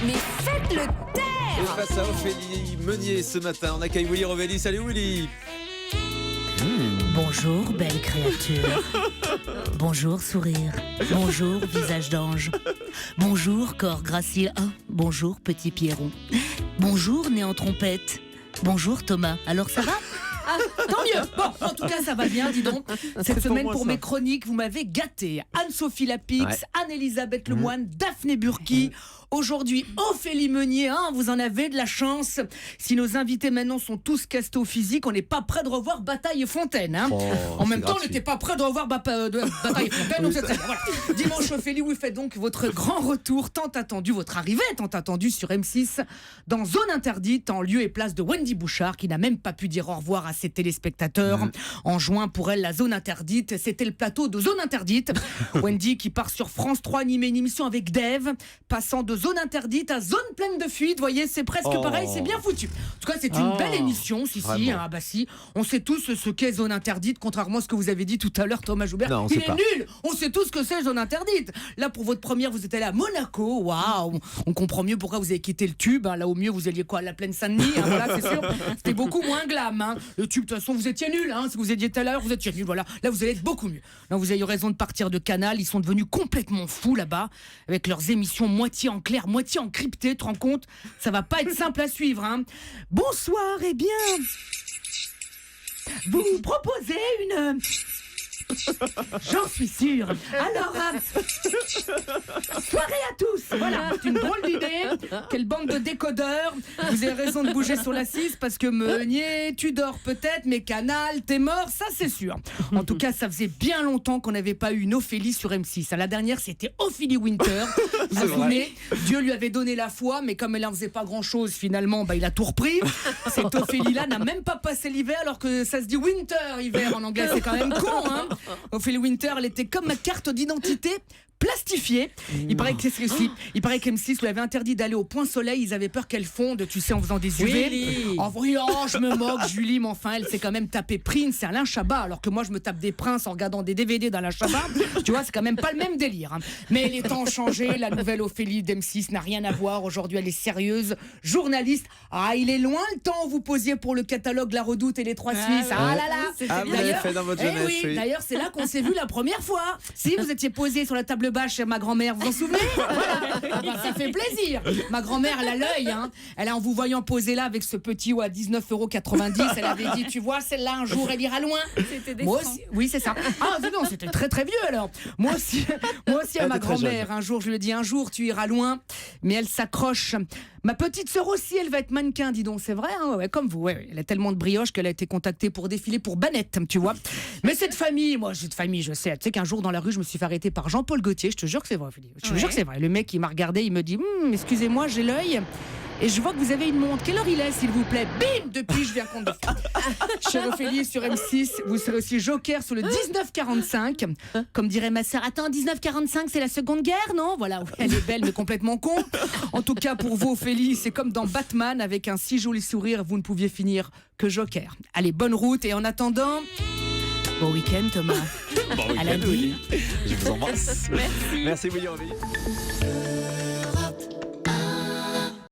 Mais faites-le taire! Et face à Ophélie Meunier ce matin, on accueille Willy Rovelli. Salut Willy. Bonjour, belle créature. Bonjour, sourire. Bonjour, visage d'ange. Bonjour, corps gracile. Oh, bonjour, petit Pierrot. Bonjour, né en trompette. Bonjour, Thomas. Alors, ça va? Ah, tant mieux. Bon, en tout cas, ça va bien, dis donc. Cette semaine, pour mes chroniques, vous m'avez gâté. Anne-Sophie Lapix, Anne-Elisabeth Lemoine, Daphné Burki. Aujourd'hui, Ophélie Meunier, vous en avez de la chance. Si nos invités maintenant sont tous castos physiques, on n'est pas prêt de revoir Bataille et Fontaine. En même temps, on n'était pas prêt de revoir Bataille et Fontaine. Donc voilà. Dimanche, Ophélie, vous faites donc votre grand retour, tant attendu, votre arrivée tant attendue sur M6, dans Zone Interdite, en lieu et place de Wendy Bouchard, qui n'a même pas pu dire au revoir à ses téléspectateurs. En juin, pour elle, la Zone Interdite, c'était le plateau de Zone Interdite. Wendy qui part sur France 3 animer une émission avec Dave, passant de Zone Interdite à Zone pleine de fuite. Vous voyez, c'est presque pareil, c'est bien foutu. En tout cas, c'est une belle émission, si. On sait tous ce qu'est Zone Interdite, contrairement à ce que vous avez dit tout à l'heure, Thomas Joubert. Non, il est nul. On sait tous ce que c'est Zone Interdite. Là, pour votre première, vous êtes allé à Monaco. Waouh, on comprend mieux pourquoi vous avez quitté le tube. Là, au mieux, vous alliez quoi, à la plaine Saint-Denis. Voilà, c'est sûr. C'était beaucoup moins glam. Le tube, de toute façon, vous étiez nul. Si vous étiez tout à l'heure, vous étiez nul. Voilà. Là, vous allez être beaucoup mieux. Là, vous avez eu raison de partir de Canal. Ils sont devenus complètement fous là-bas, avec leurs émissions moitié en clair, moitié encryptées. Tu te rends compte? Ça va pas être simple à suivre. Bonsoir, et bien, vous proposez une... J'en suis sûre. Alors, soirée à tous. Voilà, c'est une drôle d'idée. Quelle bande de décodeurs. Vous avez raison de bouger sur la 6 parce que Meunier, tu dors peut-être, mais Canal, t'es mort, ça c'est sûr. En tout cas, ça faisait bien longtemps qu'on n'avait pas eu une Ophélie sur M6. La dernière, c'était Ophélie Winter. Vous vous souvenez, Dieu lui avait donné la foi, mais comme elle en faisait pas grand-chose, finalement, il a tout repris. Cette Ophélie-là n'a même pas passé l'hiver, alors que ça se dit winter, hiver en anglais, c'est quand même con, Ophélie Winter, elle était comme ma carte d'identité plastifiée. Il paraît qu'M6 lui avait interdit d'aller au Point Soleil. Ils avaient peur qu'elle fonde, tu sais, en faisant des UV. Je me moque, Julie, mais enfin, elle s'est quand même tapé Prince et Alain Chabat, alors que moi, je me tape des princes en regardant des DVD d'Alain Chabat. Tu vois, c'est quand même pas le même délire. Mais les temps ont changé. La nouvelle Ophélie d'M6 n'a rien à voir. Aujourd'hui, elle est sérieuse, journaliste. Il est loin le temps où vous posiez pour le catalogue La Redoute et les Trois Suisses. Vous l'avez fait dans votre jeunesse. D'ailleurs, c'est là qu'on s'est vu la première fois. Si vous étiez posé sur la table basse chez ma grand-mère, vous vous en souvenez? Voilà. Ça fait plaisir. Ma grand-mère, elle a l'œil. Elle a, en vous voyant poser là avec ce petit à 19,90 €, elle avait dit, tu vois, celle-là, un jour, elle ira loin. C'était des Moi francs. aussi, oui, c'est ça. Non, c'était très très vieux alors. Moi aussi à ma grand-mère, un jour, je lui ai dit, un jour, tu iras loin, mais elle s'accroche. Ma petite sœur aussi, elle va être mannequin, dis donc, c'est vrai, comme vous. Elle a tellement de brioche qu'elle a été contactée pour défiler pour Banette, tu vois. Mais cette famille, je sais. Tu sais qu'un jour dans la rue, je me suis fait arrêter par Jean-Paul Gaultier. Je te jure que c'est vrai, Philippe. Je te jure que c'est vrai. Le mec, il m'a regardé, il me dit, excusez-moi, j'ai l'œil. Et je vois que vous avez une montre. Quelle heure il est, s'il vous plaît? Bim! Depuis, je viens compte de faire. Chère Ophélie, sur M6, vous serez aussi joker sur le 1945. Comme dirait ma sœur, attends, 1945, c'est la Seconde Guerre, non? Voilà, elle est belle, mais complètement con. En tout cas, pour vous, Ophélie, c'est comme dans Batman, avec un si joli sourire, vous ne pouviez finir que joker. Allez, bonne route, et en attendant, bon week-end, Thomas. Bon week-end, Willy. Je vous embrasse. Merci. Merci Willy Rovelli.